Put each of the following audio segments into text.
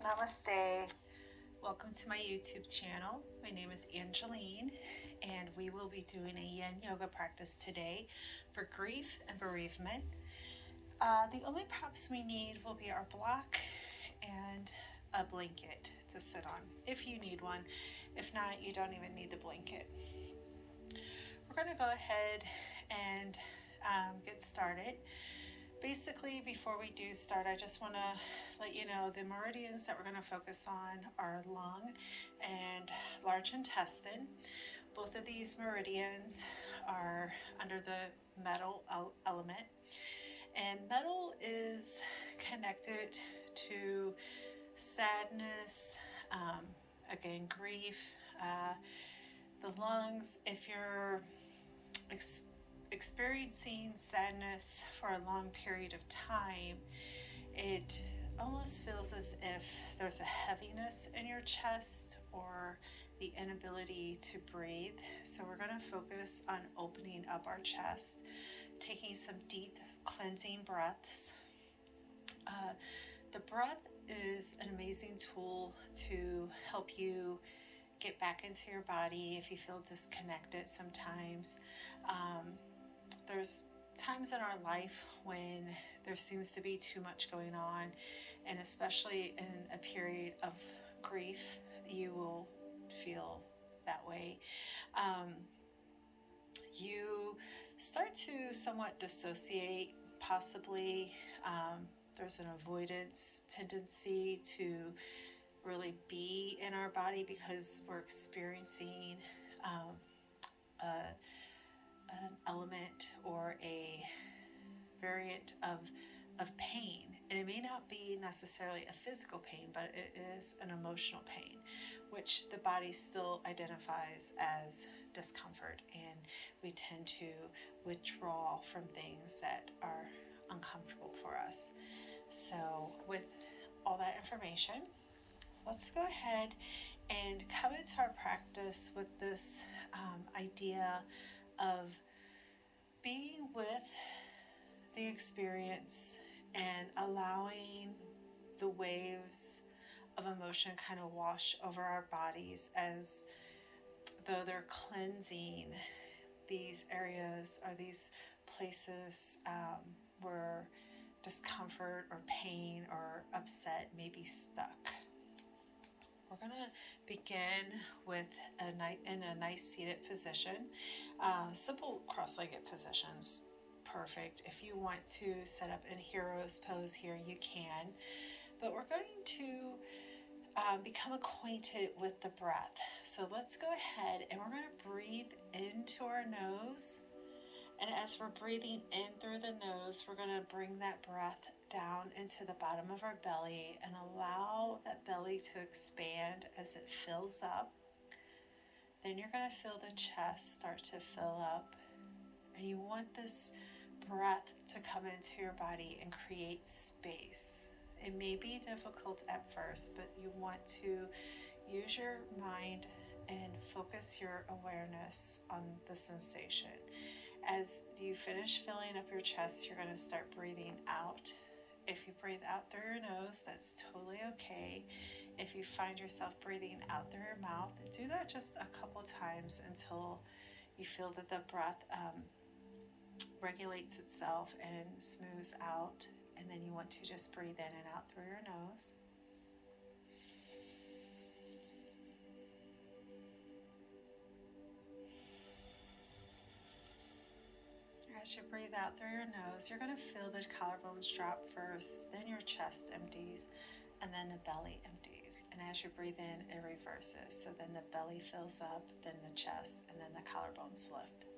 Namaste. Welcome to my YouTube channel. My name is Angeline, and we will be doing a yin yoga practice today for grief and bereavement. The only props we need will be our block and a blanket to sit on if you need one. If not, you don't even need the blanket. We're going to go ahead and get started. Basically, before we do start, I just want to let you know the meridians that we're going to focus on are lung and large intestine. Both of these meridians are under the metal element, and metal is connected to sadness, again, grief. The lungs, if you're experiencing sadness for a long period of time, it almost feels as if there's a heaviness in your chest or the inability to breathe. So we're going to focus on opening up our chest, taking some deep cleansing breaths. The breath is an amazing tool to help you get back into your body if you feel disconnected sometimes. There's times in our life when there seems to be too much going on, and especially in a period of grief, you will feel that way. You start to somewhat dissociate, possibly. There's an avoidance tendency to really be in our body because we're experiencing an element or a variant of pain. And it may not be necessarily a physical pain, but it is an emotional pain, which the body still identifies as discomfort, and we tend to withdraw from things that are uncomfortable for us. So with all that information, let's go ahead and come into our practice with this idea of being with the experience and allowing the waves of emotion kind of wash over our bodies as though they're cleansing these areas or these places where discomfort or pain or upset may be stuck. We're going to begin with in a nice seated position. Simple cross-legged positions, perfect. If you want to set up in hero's pose here, you can. But we're going to become acquainted with the breath. So let's go ahead and we're going to breathe into our nose. And as we're breathing in through the nose, we're going to bring that breath down into the bottom of our belly and allow that belly to expand as it fills up. Then you're going to feel the chest start to fill up. And you want this breath to come into your body and create space. It may be difficult at first, but you want to use your mind and focus your awareness on the sensation. As you finish filling up your chest, you're going to start breathing out. If you breathe out through your nose, that's totally okay. If you find yourself breathing out through your mouth, do that just a couple times until you feel that the breath regulates itself and smooths out. And then you want to just breathe in and out through your nose. As you breathe out through your nose, you're going to feel the collarbones drop first, then your chest empties, and then the belly empties. And as you breathe in, it reverses. So then the belly fills up, then the chest, and then the collarbones lift.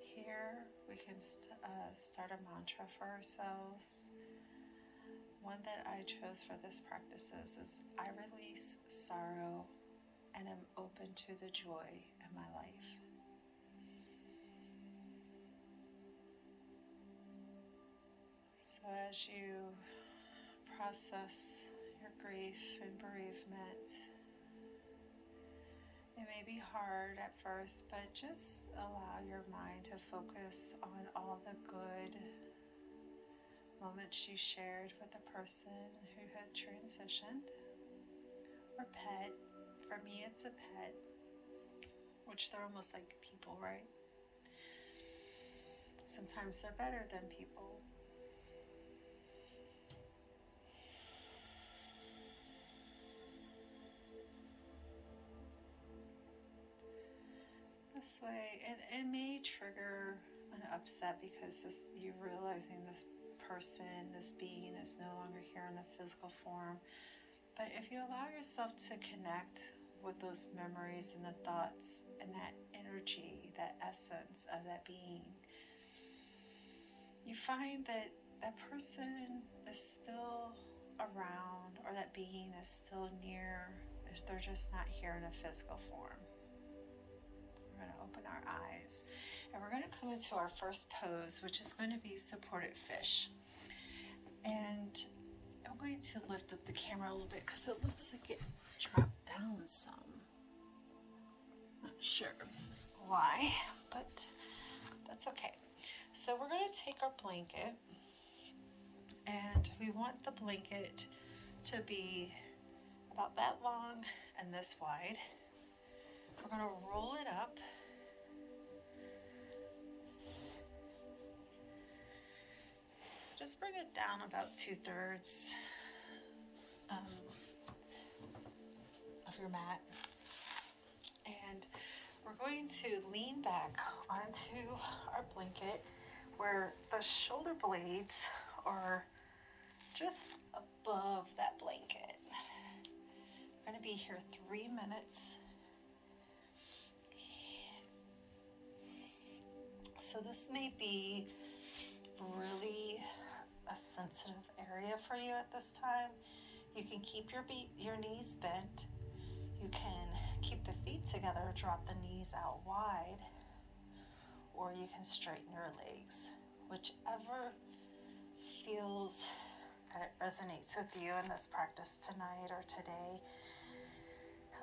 Here we can start a mantra for ourselves. One that I chose for this practice is I release sorrow and am open to the joy in my life. So as you process your grief and bereavement. It may be hard at first, but just allow your mind to focus on all the good moments you shared with a person who had transitioned, or pet. For me, it's a pet, which they're almost like people, right? Sometimes they're better than people. This way, it may trigger an upset because you're realizing this person, this being is no longer here in the physical form. But if you allow yourself to connect with those memories and the thoughts and that energy, that essence of that being, you find that that person is still around, or that being is still near. They're just not here in a physical form. We're going to open our eyes, and we're going to come into our first pose, which is going to be supported fish. And I'm going to lift up the camera a little bit because it looks like it dropped down some. Not sure why, but that's okay. So we're going to take our blanket, and we want the blanket to be about that long and this wide. We're going to roll it up. Just bring it down about 2/3 of your mat. And we're going to lean back onto our blanket where the shoulder blades are just above that blanket. We're going to be here 3 minutes. So this may be really a sensitive area for you at this time. You can keep your knees bent. You can keep the feet together, drop the knees out wide, or you can straighten your legs. Whichever feels that it resonates with you in this practice tonight or today,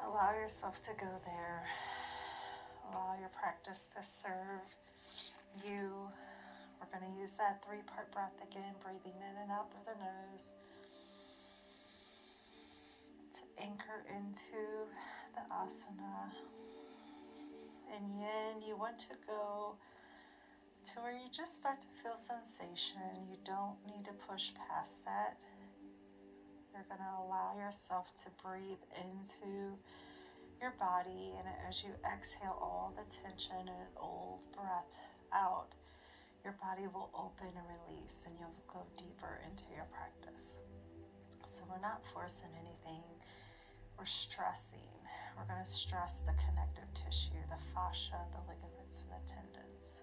allow yourself to go there. Allow your practice to serve you. We're going to use that 3-part breath again, breathing in and out through the nose to anchor into the asana. And yin, you want to go to where you just start to feel sensation. You don't need to push past that. You're going to allow yourself to breathe into your body, and as you exhale all the tension and an old breath out, your body will open and release, and you'll go deeper into your practice. So we're not forcing anything, we're stressing. We're going to stress the connective tissue, the fascia, the ligaments, and the tendons.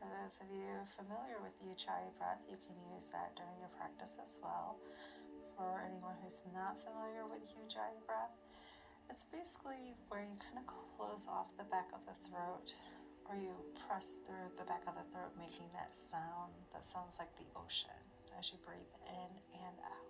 For those of you familiar with Ujjayi breath, you can use that during your practice as well. For anyone who's not familiar with Ujjayi breath, it's basically where you kind of close off the back of the throat, or you press through the back of the throat, making that sound that sounds like the ocean as you breathe in and out.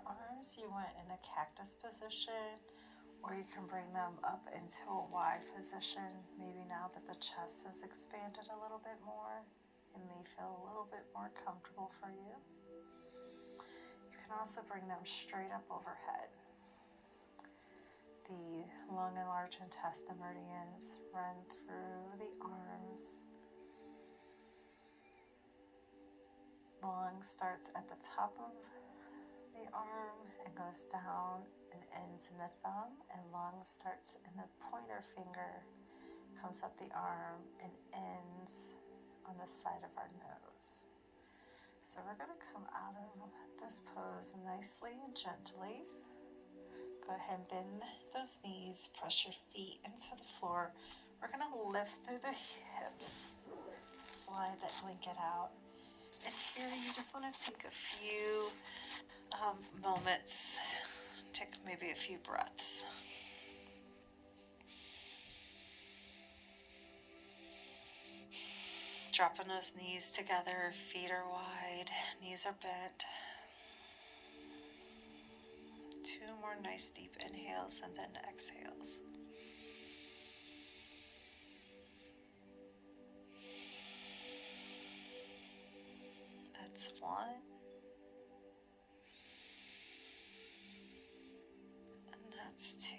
Arms you want in a cactus position, or you can bring them up into a wide position. Maybe now that the chest has expanded a little bit more, it may feel a little bit more comfortable for you. You can also bring them straight up overhead. The lung and large intestine meridians run through the arms. Lung starts at the top of the arm and goes down and ends in the thumb, and long starts in the pointer finger, comes up the arm and ends on the side of our nose. So we're going to come out of this pose nicely and gently. Go ahead and bend those knees, press your feet into the floor. We're going to lift through the hips, slide that blanket out. And here you just want to take a few moments, take maybe a few breaths. Dropping those knees together, feet are wide, knees are bent. 2 more nice deep inhales and then exhales. That's 1. And that's 2.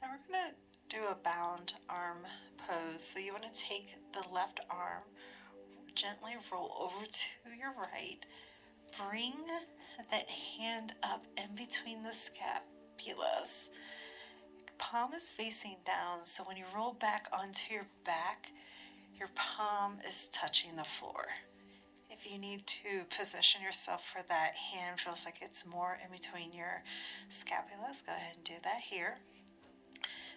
Now we're going to do a bound arm pose. So you want to take the left arm, gently roll over to your right, bring that hand up in between the scapulas. Palm is facing down, so when you roll back onto your back, your palm is touching the floor. If you need to position yourself for that hand feels like it's more in between your scapulas, go ahead and do that here.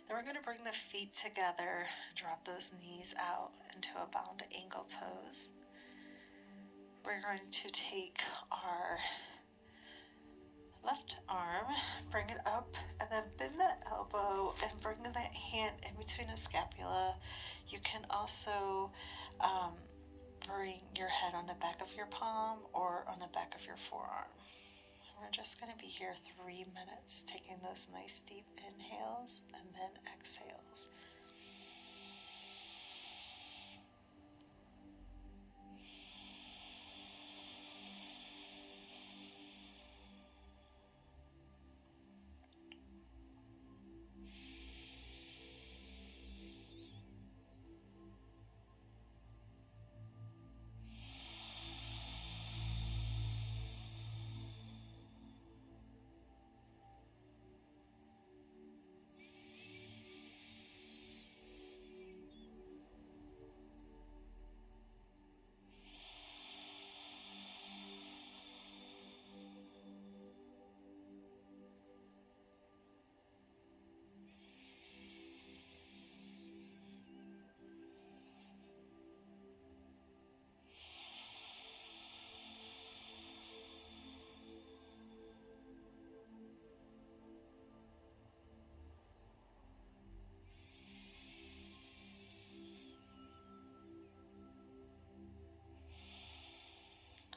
Then we're going to bring the feet together, drop those knees out into a bound angle pose. We're going to take our left arm, bring it up, and then bend that elbow and bring that hand in between the scapula. You can also bring your head on the back of your palm or on the back of your forearm. We're just going to be here 3 minutes, taking those nice deep inhales and then exhales.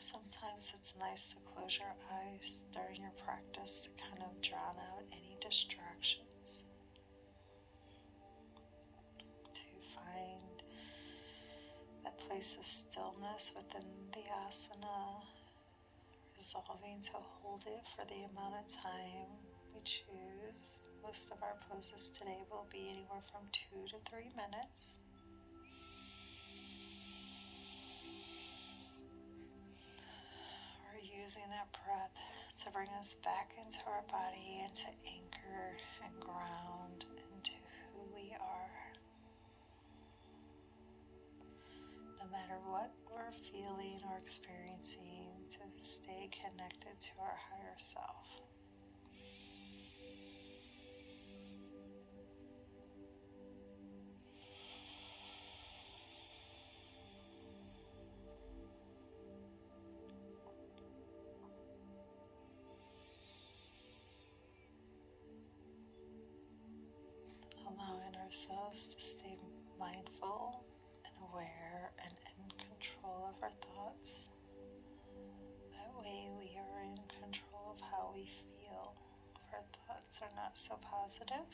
Sometimes it's nice to close your eyes during your practice to kind of drown out any distractions, to find that place of stillness within the asana, resolving to hold it for the amount of time we choose. Most of our poses today will be anywhere from 2 to 3 minutes. Using that breath to bring us back into our body and to anchor and ground into who we are. No matter what we're feeling or experiencing, to stay connected to our higher self. Allowing ourselves to stay mindful and aware and in control of our thoughts. That way we are in control of how we feel. If our thoughts are not so positive,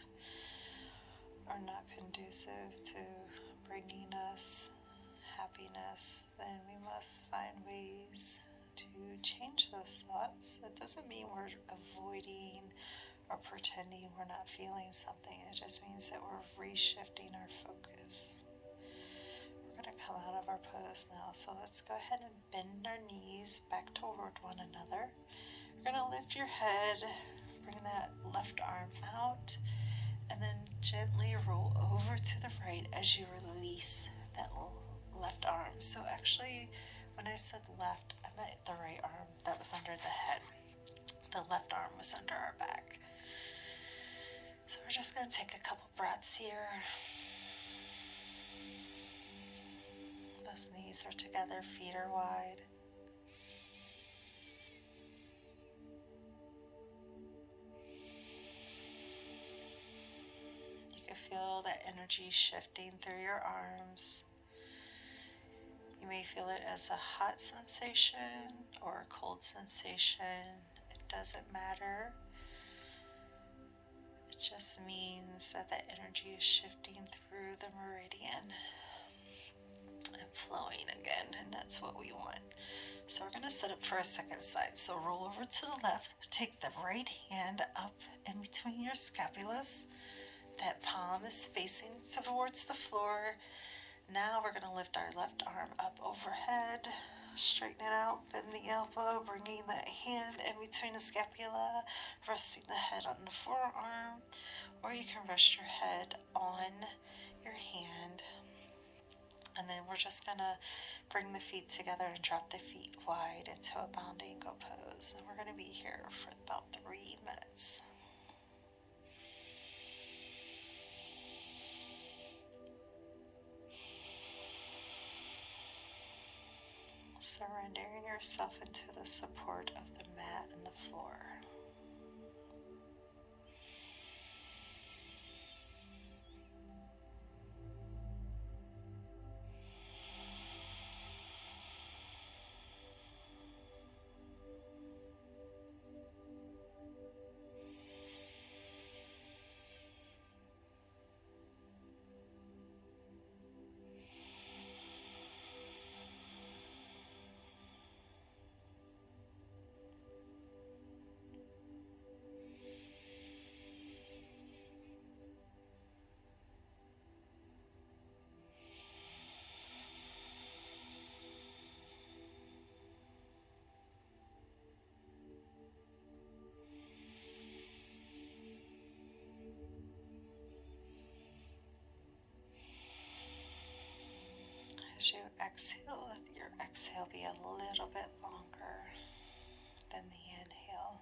are not conducive to bringing us happiness, then we must find ways to change those thoughts. It doesn't mean we're avoiding or pretending we're not feeling something. It just means that we're reshifting our focus. We're going to come out of our pose now. So let's go ahead and bend our knees back toward one another. You're going to lift your head, bring that left arm out, and then gently roll over to the right as you release that left arm. So actually, when I said left, I meant the right arm that was under the head. The left arm was under our back. So we're just going to take a couple breaths here. Those knees are together, feet are wide. You can feel that energy shifting through your arms. You may feel it as a hot sensation or a cold sensation. It doesn't matter. It just means that the energy is shifting through the meridian and flowing again, and that's what we want. So we're going to set up for a second side. So roll over to the left, take the right hand up in between your scapulas. That palm is facing towards the floor. Now we're going to lift our left arm up overhead, straighten it out, bend the elbow, bringing that hand in between the scapula, resting the head on the forearm, or you can rest your head on your hand. And then we're just going to bring the feet together and drop the feet wide into a bounding go pose. And we're going to be here for about 3 minutes. Surrendering yourself into the support of the mat and the floor. As you exhale, let your exhale be a little bit longer than the inhale.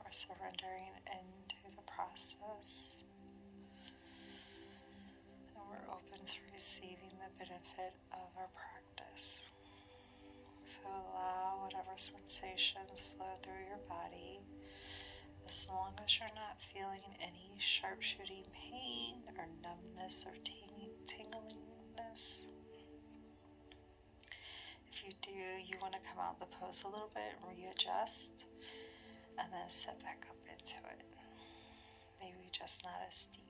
We're surrendering into the process, and we're open to receiving the benefit of our practice. So allow whatever sensations flow through your body, as long as you're not feeling any sharp shooting pain or numbness or tinglingness. If you do, you want to come out the pose a little bit and readjust, and then sit back up into it. Maybe just not as deep.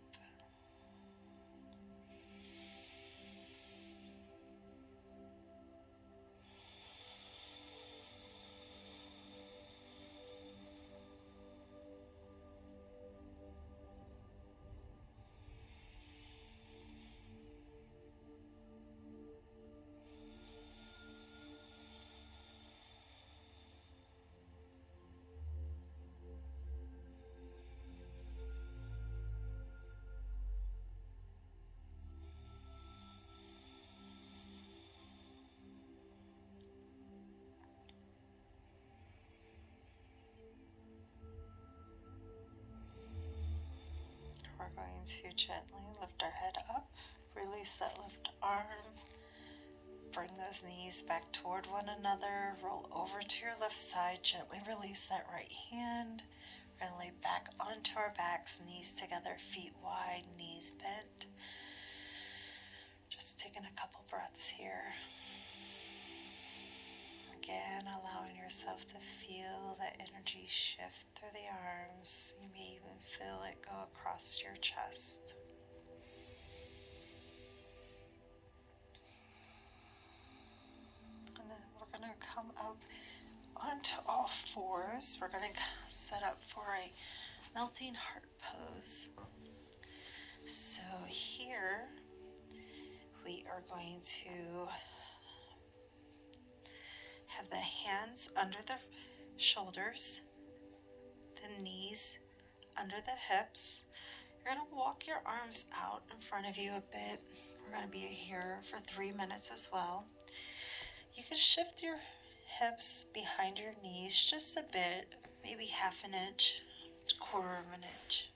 We're going to gently lift our head up, release that left arm, bring those knees back toward one another, roll over to your left side, gently release that right hand. We're going to lay back onto our backs, knees together, feet wide, knees bent. Just taking a couple breaths here. Again, allowing yourself to feel that energy shift through the arms. You may even feel it go across your chest. come up onto all fours. We're going to set up for a melting heart pose. So here we are going to have the hands under the shoulders, the knees under the hips. You're going to walk your arms out in front of you a bit. We're going to be here for 3 minutes as well. You can shift your hips behind your knees just a bit, maybe half an inch, quarter of an inch.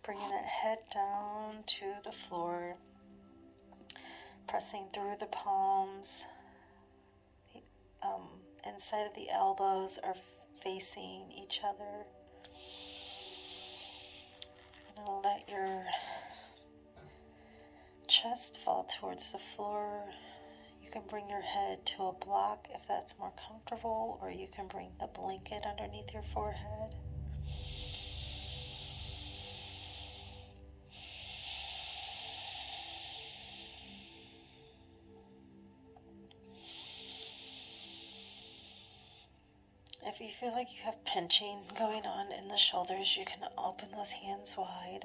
Bringing that head down to the floor, pressing through the palms. Inside of the elbows are facing each other. You're going to let your chest fall towards the floor. You can bring your head to a block if that's more comfortable, or you can bring the blanket underneath your forehead. If you feel like you have pinching going on in the shoulders, you can open those hands wide.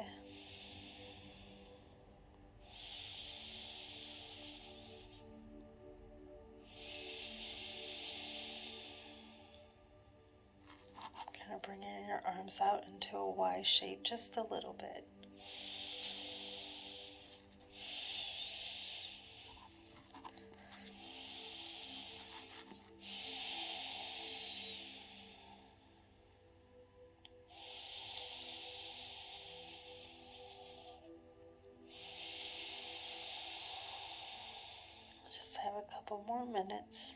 Kind of bringing your arms out into a Y shape just a little bit. Just have a couple more minutes.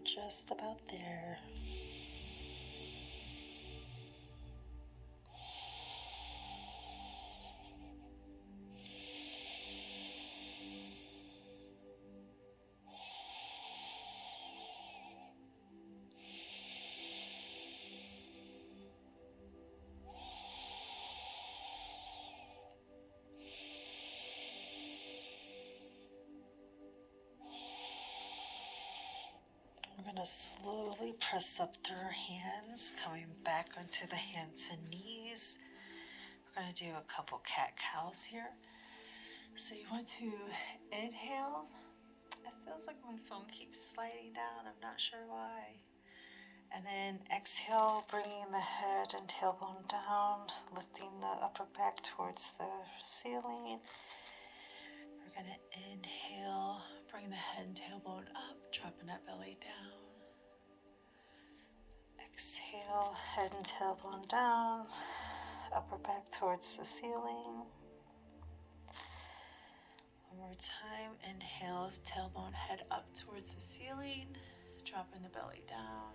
Just about there. We're going to slowly press up through our hands, coming back onto the hands and knees. We're going to do a couple cat-cows here. So you want to inhale. It feels like my phone keeps sliding down. I'm not sure why. And then exhale, bringing the head and tailbone down, lifting the upper back towards the ceiling. We're going to inhale, bring the head and tailbone up, dropping that belly down. Exhale, head and tailbone down, upper back towards the ceiling. One more time, inhale, tailbone, head up towards the ceiling, dropping the belly down.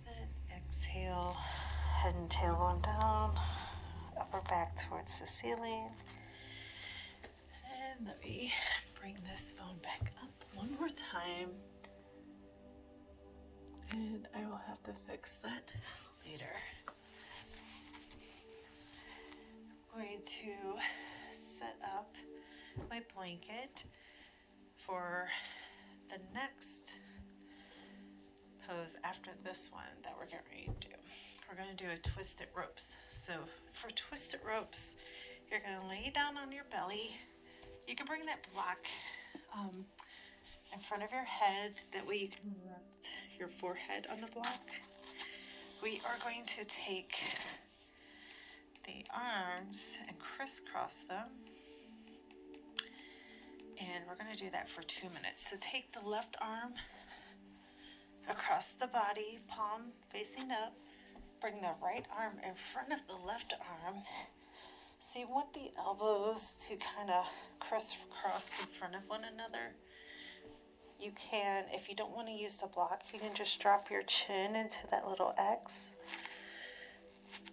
Then exhale, head and tailbone down, upper back towards the ceiling. And let me bring this phone back up one more time. And I will have to fix that later. I'm going to set up my blanket for the next pose after this one that we're getting ready to do. We're going to do a twisted ropes. So for twisted ropes, you're going to lay down on your belly. You can bring that block in front of your head. That way you can rest your forehead on the block we are going to take the arms and crisscross them. And we're going to do that for 2 minutes. So take the left arm across the body, palm facing up. Bring the right arm in front of the left arm. So you want the elbows to kind of crisscross in front of one another. You can, if you don't want to use the block, you can just drop your chin into that little X.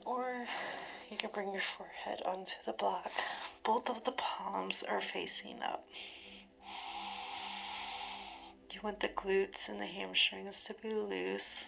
Or you can bring your forehead onto the block. Both of the palms are facing up. You want the glutes and the hamstrings to be loose.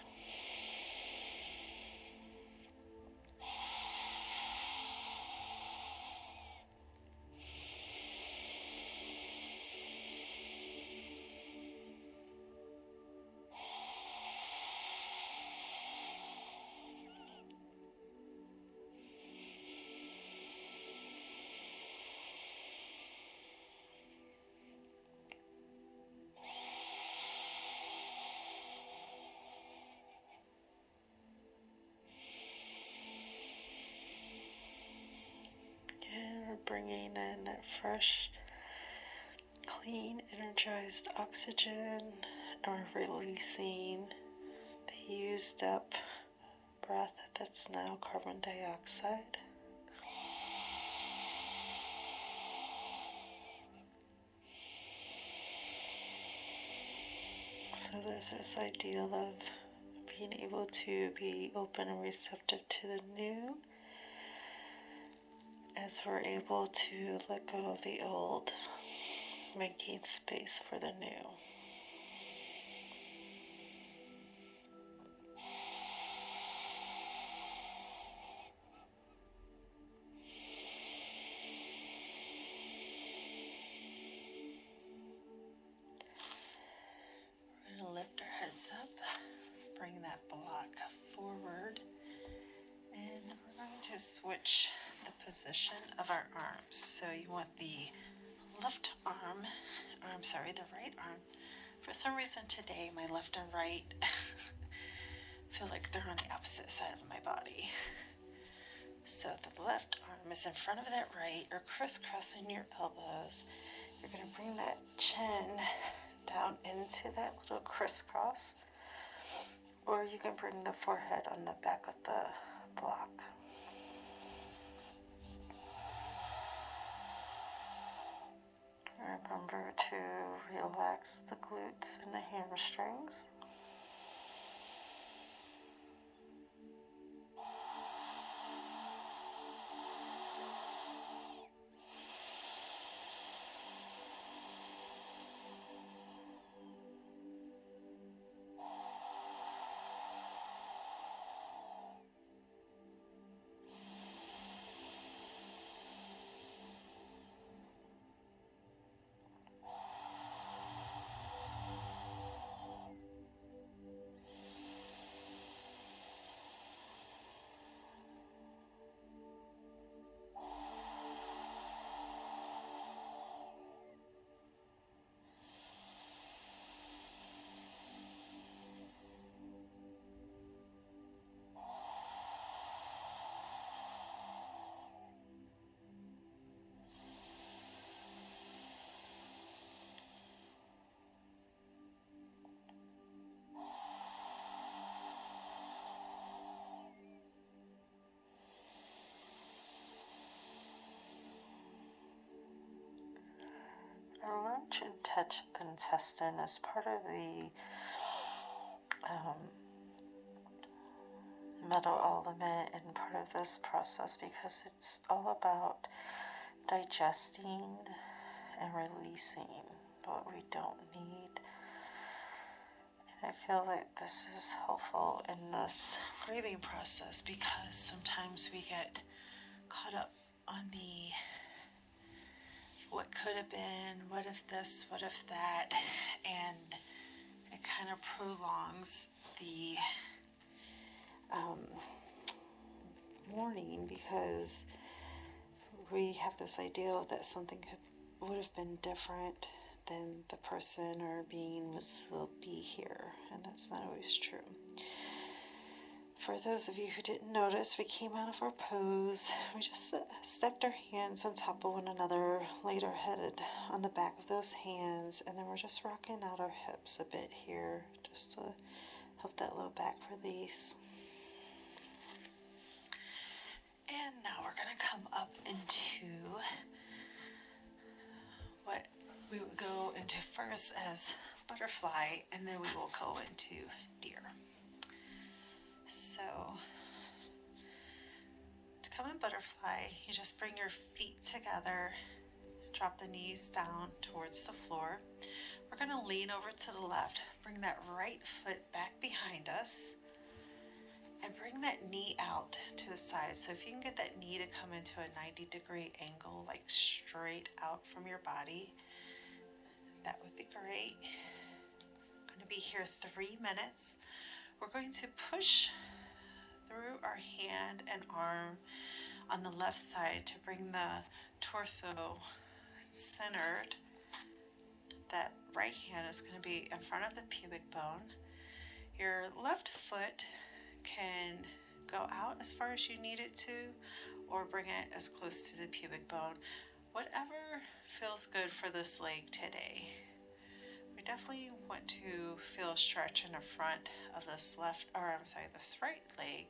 Bringing in that fresh, clean, energized oxygen, and releasing the used up breath that's now carbon dioxide. So there's this ideal of being able to be open and receptive to the new, as we're able to let go of the old, making space for the new. We're going to lift our heads up, bring that block forward, and we're going to switch the position of our arms. So you want the the right arm. For some reason today, my left and right feel like they're on the opposite side of my body. So the left arm is in front of that right. You're crisscrossing your elbows. You're going to bring that chin down into that little crisscross. Or you can bring the forehead on the back of the block. Remember to relax the glutes and the hamstrings. Our large intestine is part of the metal element and part of this process because it's all about digesting and releasing what we don't need. And I feel like this is helpful in this grieving process because sometimes we get caught up on the what could have been, what if this, what if that, and it kind of prolongs the mourning because we have this ideal that something would have been different, then the person or being would still be here, and that's not always true. For those of you who didn't notice, we came out of our pose. We just stacked our hands on top of one another, laid our head on the back of those hands, and then we're just rocking out our hips a bit here, just to help that low back release. And now we're going to come up into what we would go into first as butterfly, and then we will go into deer. So to come in butterfly, you just bring your feet together, drop the knees down towards the floor. We're going to lean over to the left, bring that right foot back behind us, and bring that knee out to the side. So if you can get that knee to come into a 90-degree angle, like straight out from your body, that would be great. I'm going to be here 3 minutes. We're going to push through our hand and arm on the left side to bring the torso centered. That right hand is going to be in front of the pubic bone. Your left foot can go out as far as you need it to, or bring it as close to the pubic bone. Whatever feels good for this leg today. We definitely want to feel a stretch in the front of this this right leg.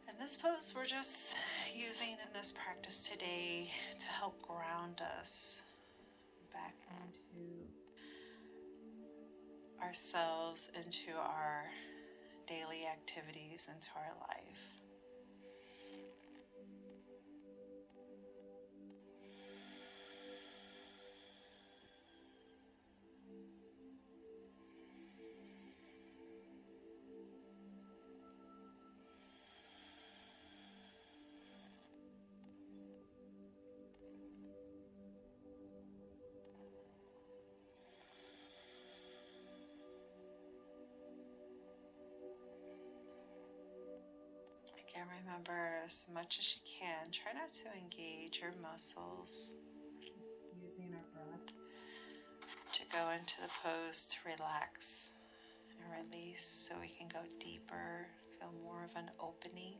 And this pose we're just using in this practice today to help ground us back into ourselves, into our daily activities, into our life. Again, remember, as much as you can, try not to engage your muscles. Just using our breath to go into the pose, to relax and release so we can go deeper, feel more of an opening.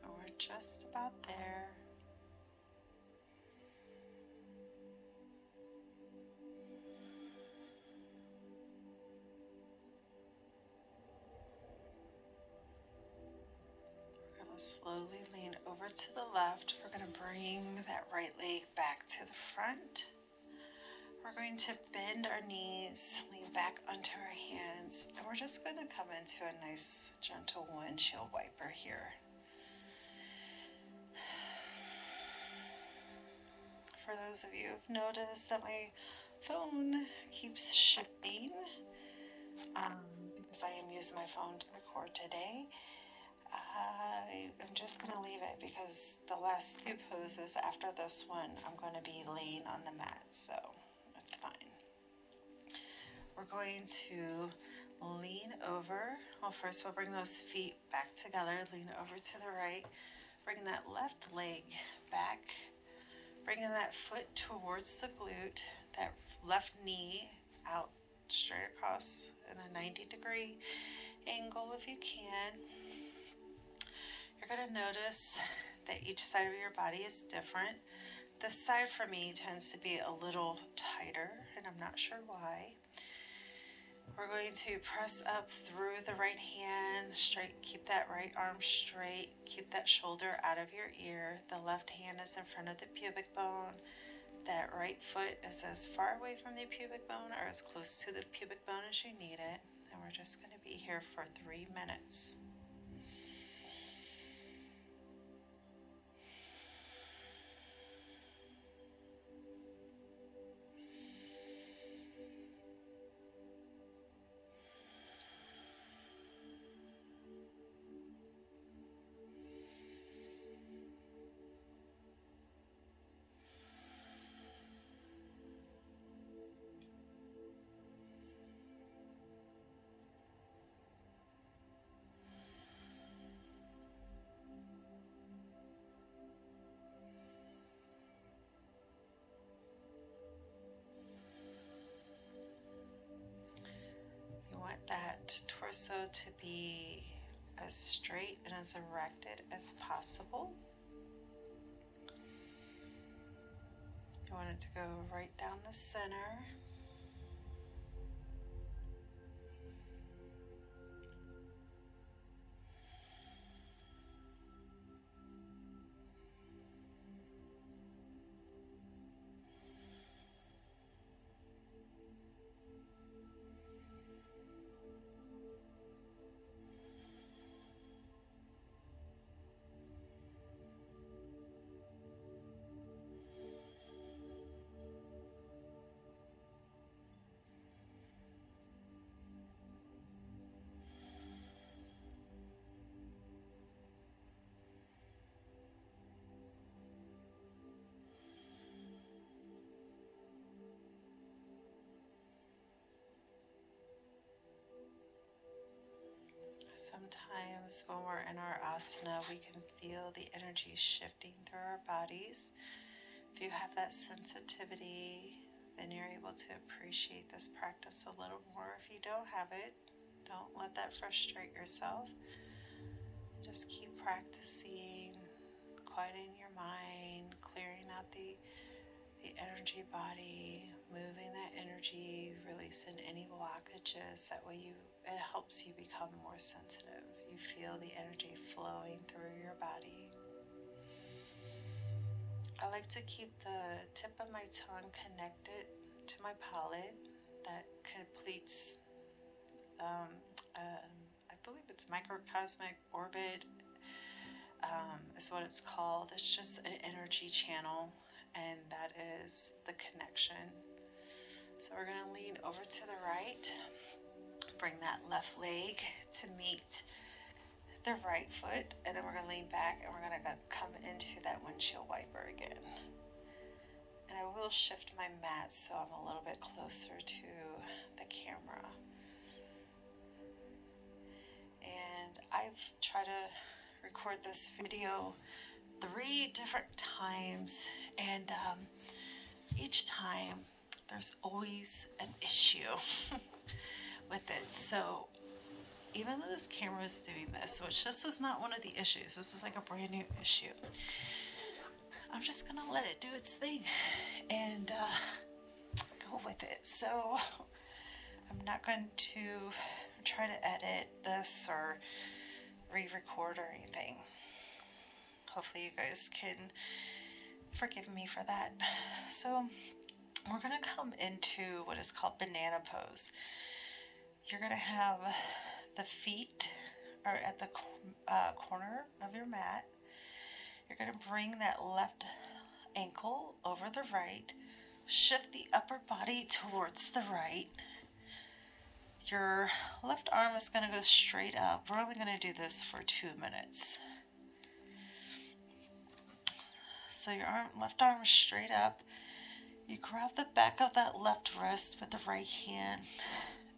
We're just about there. We're going to slowly lean over to the left. We're going to bring that right leg back to the front. We're going to bend our knees, lean back onto our hands, and we're just going to come into a nice gentle windshield wiper here. For those of you who've noticed that my phone keeps shifting, because I am using my phone to record today, I'm just going to leave it because the last 2 poses after this one, I'm going to be laying on the mat, so it's fine. We're going to lean over. Well, first we'll bring those feet back together, lean over to the right, bring that left leg back, bringing that foot towards the glute, that left knee out straight across in a 90-degree angle if you can. You're going to notice that each side of your body is different. This side for me tends to be a little tighter, and I'm not sure why. We're going to press up through the right hand, straight, keep that right arm straight, keep that shoulder out of your ear. The left hand is in front of the pubic bone. That right foot is as far away from the pubic bone or as close to the pubic bone as you need it. And we're just going to be here for 3 minutes. Want that torso to be as straight and as erected as possible. You want it to go right down the center. Sometimes when we're in our asana, we can feel the energy shifting through our bodies. If you have that sensitivity, then you're able to appreciate this practice a little more. If you don't have it, don't let that frustrate yourself. Just keep practicing, quieting your mind, clearing out the energy body, moving that energy, releasing any blockages. That way it helps you become more sensitive. You feel the energy flowing through your body. I like to keep the tip of my tongue connected to my palate. That completes, I believe it's microcosmic orbit, is what it's called. It's just an energy channel, and that is the connection. So we're going to lean over to the right, bring that left leg to meet the right foot, and then we're going to lean back and we're going to come into that windshield wiper again. And I will shift my mat so I'm a little bit closer to the camera. And I've tried to record this video 3 different times, and each time there's always an issue with it. So even though this camera is doing this, which this was not one of the issues, this is like a brand new issue, I'm just gonna let it do its thing and go with it. So I'm not going to try to edit this or re-record or anything. Hopefully you guys can forgive me for that. So we're going to come into what is called banana pose. You're going to have the feet are at the corner of your mat. You're going to bring that left ankle over the right, shift the upper body towards the right. Your left arm is going to go straight up. We're only going to do this for 2 minutes. So your left arm is straight up. You grab the back of that left wrist with the right hand,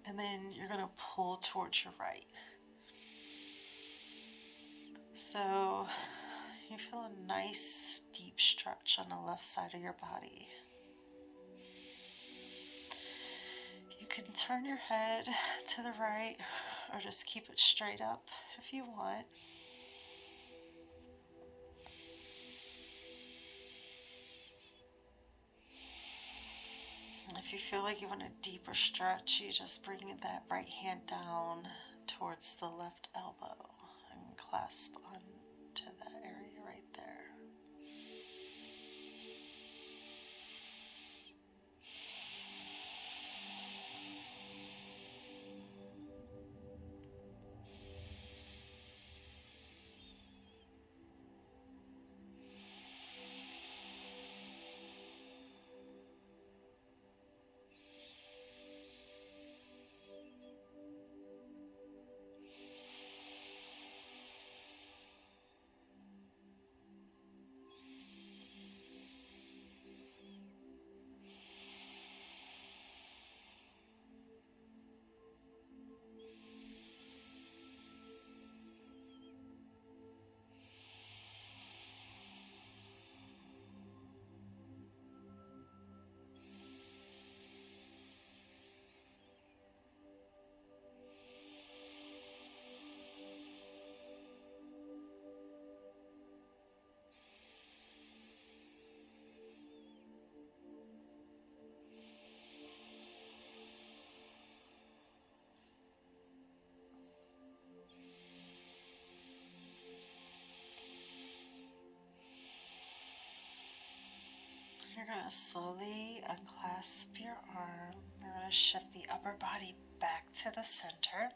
and then you're going to pull towards your right. So you feel a nice deep stretch on the left side of your body. You can turn your head to the right or just keep it straight up if you want. If you feel like you want a deeper stretch, you just bring that right hand down towards the left elbow and clasp onto that area right there. You're going to slowly unclasp your arm. You're going to shift the upper body back to the center.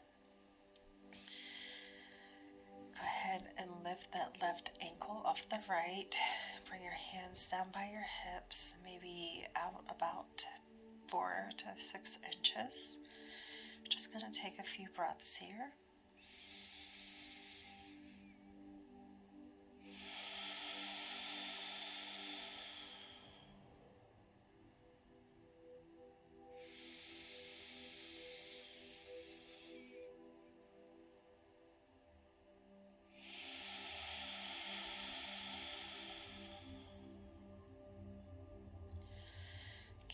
Go ahead and lift that left ankle off the right. Bring your hands down by your hips, maybe out about 4 to 6 inches. Just going to take a few breaths here.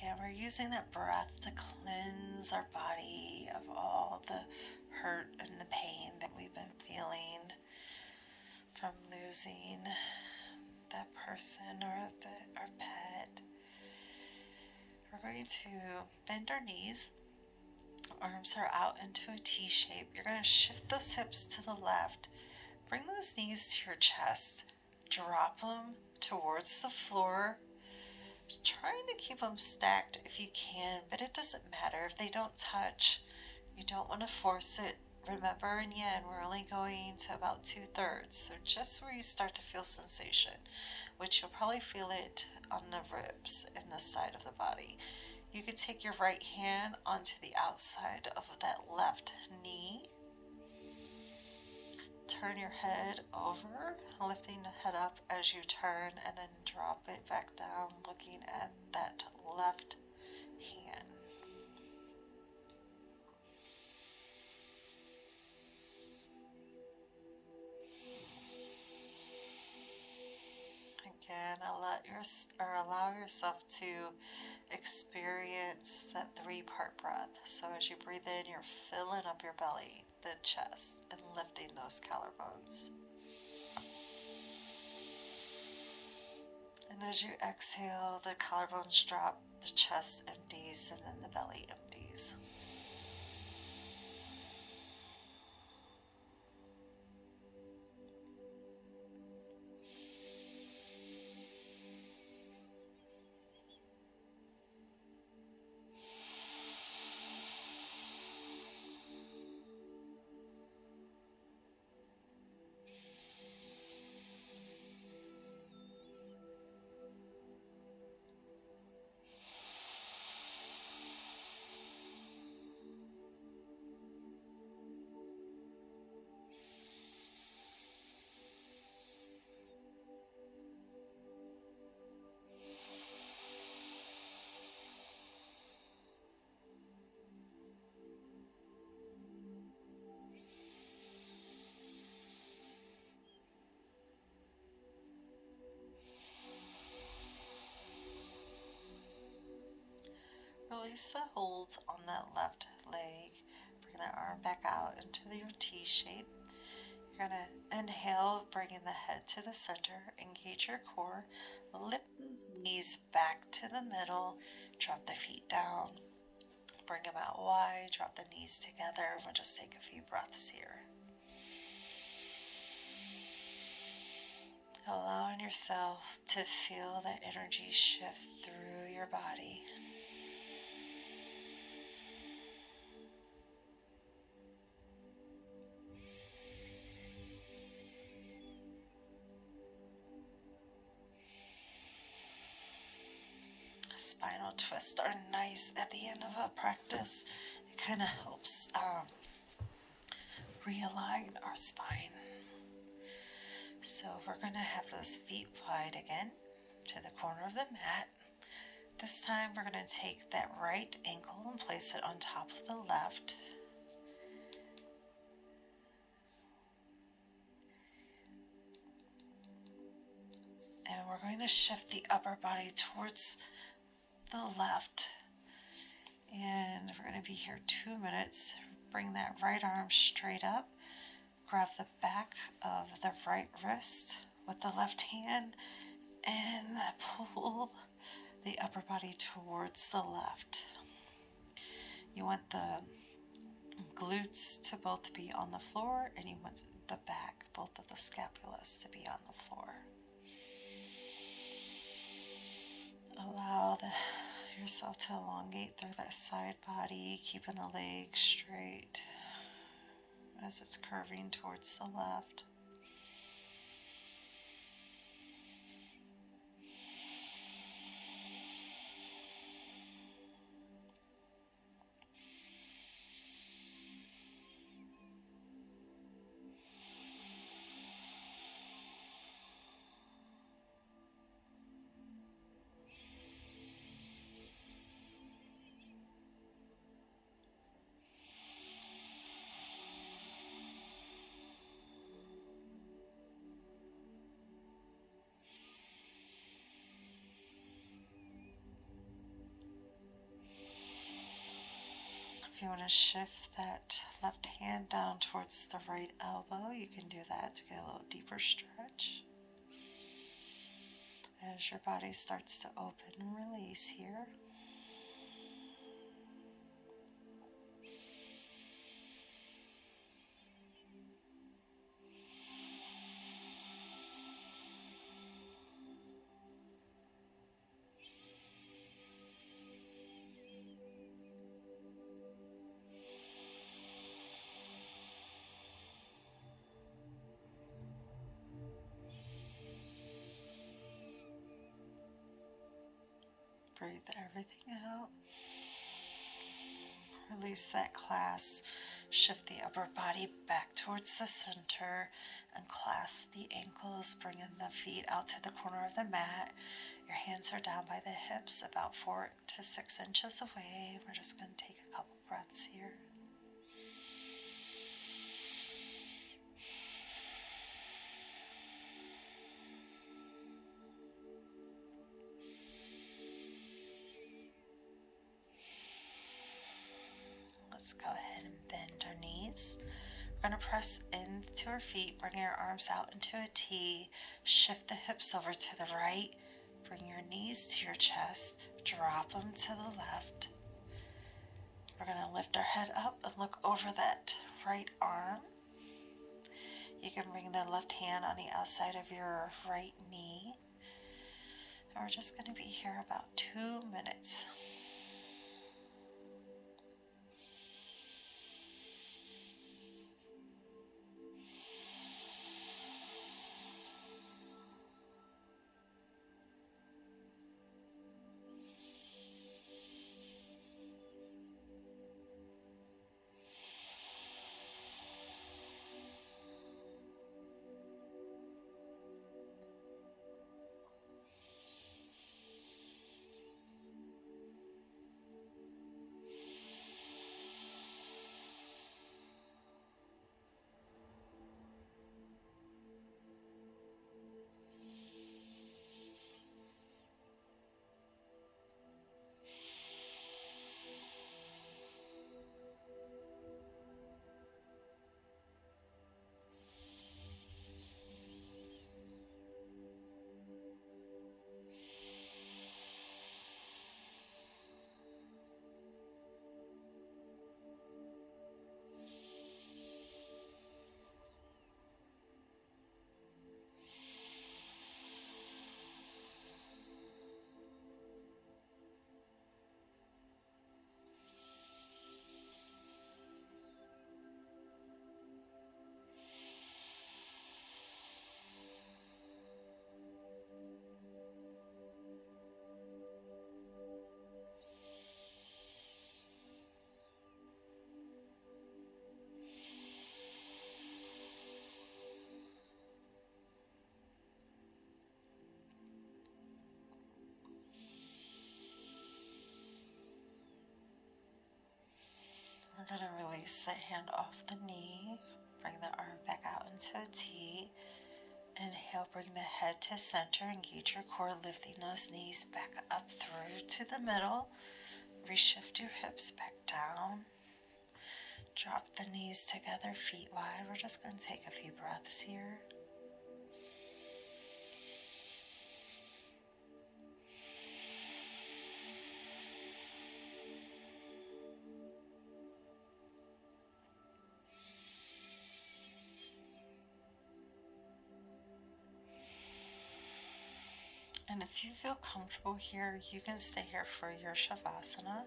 Again, we're using that breath to cleanse our body of all the hurt and the pain that we've been feeling from losing that person or our pet. We're going to bend our knees. Arms are out into a T shape. You're going to shift those hips to the left. Bring those knees to your chest. Drop them towards the floor. Trying to keep them stacked if you can, but it doesn't matter if they don't touch. You don't want to force it. Remember, in the end, we're only going to about 2/3, so just where you start to feel sensation, which you'll probably feel it on the ribs and the side of the body. You could take your right hand onto the outside of that left knee. Turn your head over, lifting the head up as you turn, and then drop it back down, looking at that left hand. Again, allow yourself to experience that 3-part breath. So as you breathe in, you're filling up your belly, the chest, and lifting those collarbones. And as you exhale, the collarbones drop, the chest empties, and then the belly empties. Release the holds on that left leg. Bring that arm back out into your T shape. You're going to inhale, bringing the head to the center. Engage your core. Lift those knees back to the middle. Drop the feet down. Bring them out wide. Drop the knees together. We'll just take a few breaths here. Allowing yourself to feel the energy shift through your body. Spinal twists are nice at the end of a practice. It kind of helps realign our spine. So we're going to have those feet wide again to the corner of the mat. This time we're going to take that right ankle and place it on top of the left. And we're going to shift the upper body towards the left. And we're going to be here 2 minutes. Bring that right arm straight up. Grab the back of the right wrist with the left hand and pull the upper body towards the left. You want the glutes to both be on the floor, and you want the back, both of the scapulas, to be on the floor. Allow yourself to elongate through that side body, keeping the legs straight as it's curving towards the left. If you want to shift that left hand down towards the right elbow, you can do that to get a little deeper stretch. As your body starts to open and release here. Breathe everything out. Release that clasp. Shift the upper body back towards the center and clasp the ankles, bringing the feet out to the corner of the mat. Your hands are down by the hips, about 4 to 6 inches away. We're just going to take a couple breaths here. Let's go ahead and bend our knees. We're going to press into our feet, bring your arms out into a T, shift the hips over to the right, bring your knees to your chest, drop them to the left. We're going to lift our head up and look over that right arm. You can bring the left hand on the outside of your right knee. And we're just going to be here about 2 minutes. going to release that hand off the knee. Bring the arm back out into a T. Inhale, bring the head to center. Engage your core, lifting those knees back up through to the middle. Reshift your hips back down. Drop the knees together, feet wide. We're just going to take a few breaths here. And if you feel comfortable here, you can stay here for your Shavasana.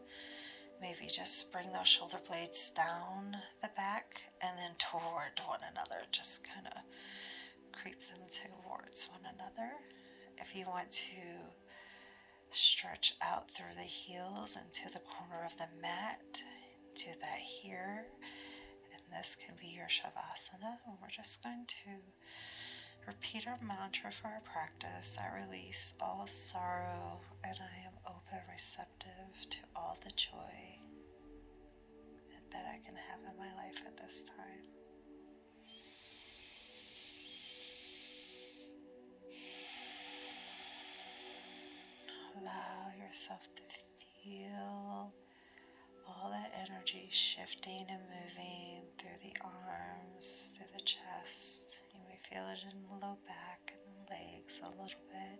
Maybe just bring those shoulder blades down the back and then toward one another. Just kind of creep them towards one another. If you want to stretch out through the heels into the corner of the mat, do that here. And this can be your Shavasana. And we're just going to repeat our mantra for our practice. I release all sorrow and I am open, receptive to all the joy that I can have in my life at this time. Allow yourself to feel all that energy shifting and moving through the arms, through the chest. You may feel it in the low back and the legs a little bit.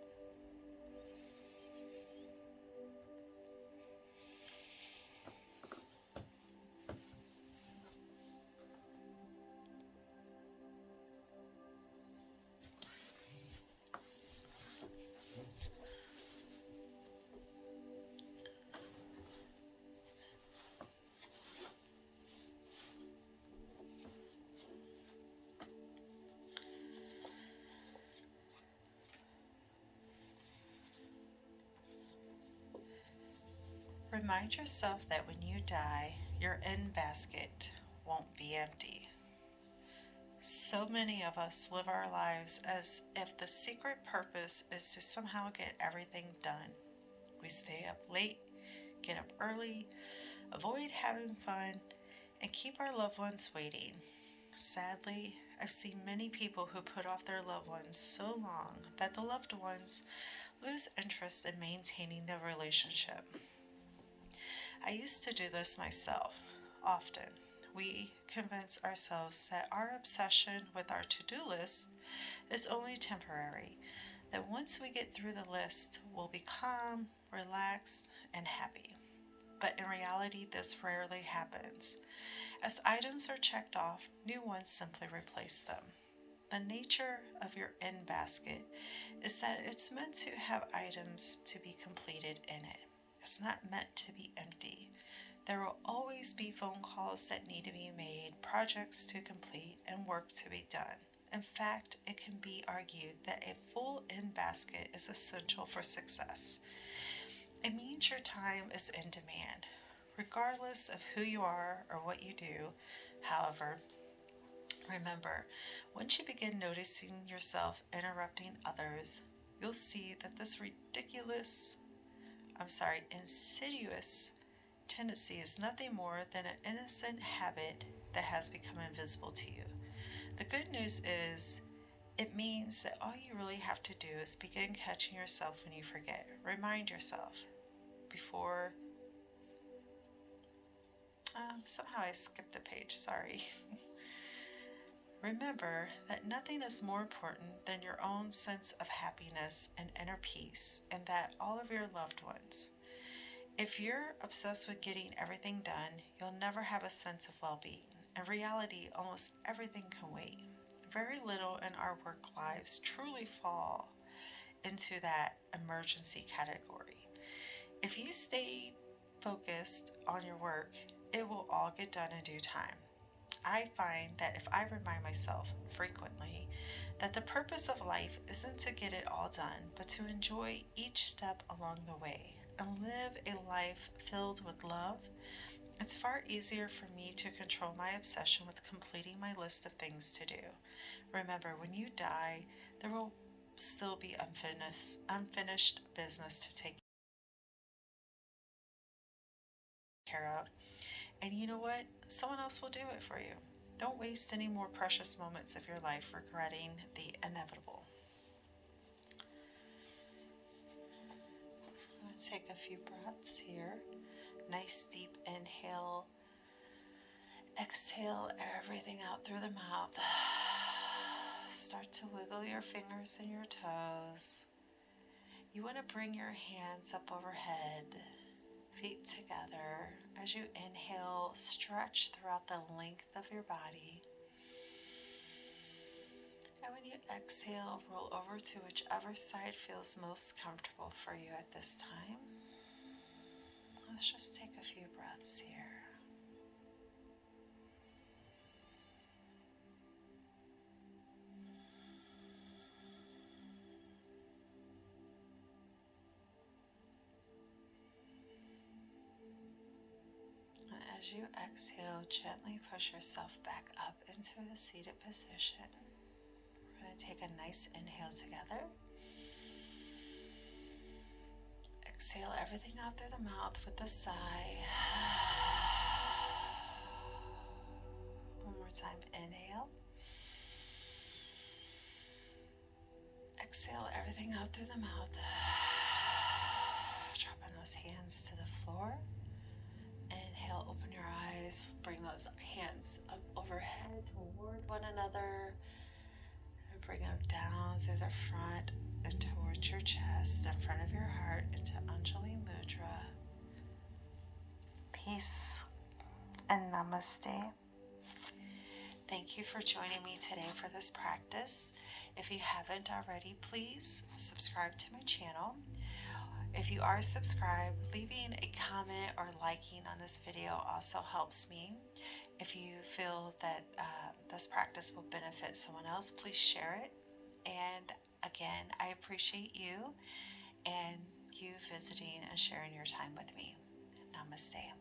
Remind yourself that when you die, your end basket won't be empty. So many of us live our lives as if the secret purpose is to somehow get everything done. We stay up late, get up early, avoid having fun, and keep our loved ones waiting. Sadly, I've seen many people who put off their loved ones so long that the loved ones lose interest in maintaining the relationship. I used to do this myself often. We convince ourselves that our obsession with our to-do list is only temporary, that once we get through the list, we'll be calm, relaxed, and happy. But in reality, this rarely happens. As items are checked off, new ones simply replace them. The nature of your end basket is that it's meant to have items to be completed in it. It's not meant to be empty. There will always be phone calls that need to be made, projects to complete, and work to be done. In fact, it can be argued that a full end basket is essential for success. It means your time is in demand, regardless of who you are or what you do. However, remember, once you begin noticing yourself interrupting others, you'll see that this insidious tendency is nothing more than an innocent habit that has become invisible to you. The good news is, it means that all you really have to do is begin catching yourself when you forget. Remind yourself before. Somehow I skipped a page, sorry. Remember that nothing is more important than your own sense of happiness and inner peace, and that all of your loved ones. If you're obsessed with getting everything done, you'll never have a sense of well-being. In reality, almost everything can wait. Very little in our work lives truly fall into that emergency category. If you stay focused on your work, it will all get done in due time. I find that if I remind myself frequently that the purpose of life isn't to get it all done, but to enjoy each step along the way and live a life filled with love, it's far easier for me to control my obsession with completing my list of things to do. Remember, when you die, there will still be unfinished business to take care of, And you know what? Someone else will do it for you. Don't waste any more precious moments of your life regretting the inevitable. I'm going to take a few breaths here. Nice deep inhale. Exhale everything out through the mouth. Start to wiggle your fingers and your toes. You want to bring your hands up overhead, feet together. As you inhale, stretch throughout the length of your body. And when you exhale, roll over to whichever side feels most comfortable for you at this time. Let's just take a few breaths here. As you exhale, gently push yourself back up into a seated position. We're going to take a nice inhale together. Exhale everything out through the mouth with a sigh. One more time, inhale. Exhale everything out through the mouth. Dropping those hands to the floor. Inhale, open your eyes, bring those hands up overhead toward one another, and bring them down through the front and towards your chest, in front of your heart, into Angeline Mudra. Peace and Namaste. Thank you for joining me today for this practice. If you haven't already, please subscribe to my channel. If you are subscribed, leaving a comment or liking on this video also helps me. If you feel that this practice will benefit someone else, please share it. And again, I appreciate you and you visiting and sharing your time with me. Namaste.